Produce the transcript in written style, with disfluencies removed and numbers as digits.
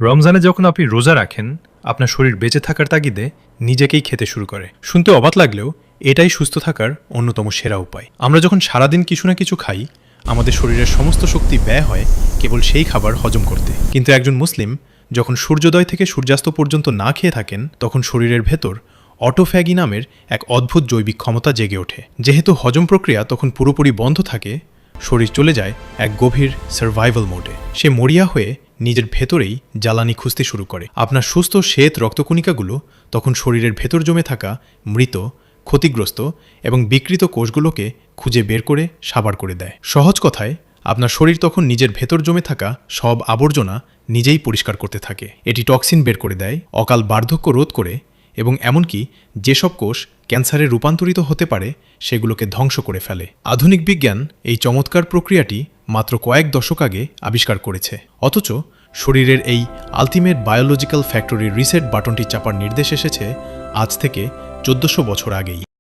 রমজানে যখন আপনি রোজা রাখেন, আপনার শরীর বেঁচে থাকার তাগিদে নিজেকেই খেতে শুরু করে। শুনতে অবাক লাগলেও এটাই সুস্থ থাকার অন্যতম সেরা উপায়। আমরা যখন সারাদিন কিছু না কিছু খাই, আমাদের শরীরের সমস্ত শক্তি ব্যয় হয় কেবল সেই খাবার হজম করতে। কিন্তু একজন মুসলিম যখন সূর্যোদয় থেকে সূর্যাস্ত পর্যন্ত না খেয়ে থাকেন, তখন শরীরের ভেতর অটোফ্যাগি নামের এক অদ্ভুত জৈবিক ক্ষমতা জেগে ওঠে। যেহেতু হজম প্রক্রিয়া তখন পুরোপুরি বন্ধ থাকে, শরীর চলে যায় এক গভীর সার্ভাইভাল মোডে। সে মরিয়া হয়ে নিজের ভেতরেই জ্বালানি খুঁজতে শুরু করে। আপনার সুস্থ শ্বেত রক্তকণিকাগুলো তখন শরীরের ভেতর জমে থাকা মৃত, ক্ষতিগ্রস্ত এবং বিকৃত কোষগুলোকে খুঁজে বের করে সাবার করে দেয়। সহজ কথায়, আপনার শরীর তখন নিজের ভেতর জমে থাকা সব আবর্জনা নিজেই পরিষ্কার করতে থাকে। এটি টক্সিন বের করে দেয়, অকাল বার্ধক্য রোধ করে এবং এমনকি যেসব কোষ ক্যান্সারে রূপান্তরিত হতে পারে সেগুলোকে ধ্বংস করে ফেলে। আধুনিক বিজ্ঞান এই চমৎকার প্রক্রিয়াটি মাত্র কয়েক দশক আগে আবিষ্কার করেছে, অথচ শরীরের এই আলটিমেট বায়োলজিক্যাল ফ্যাক্টরির রিসেট বাটনটি চাপার নির্দেশ এসেছে আজ থেকে 1400 বছর আগেই।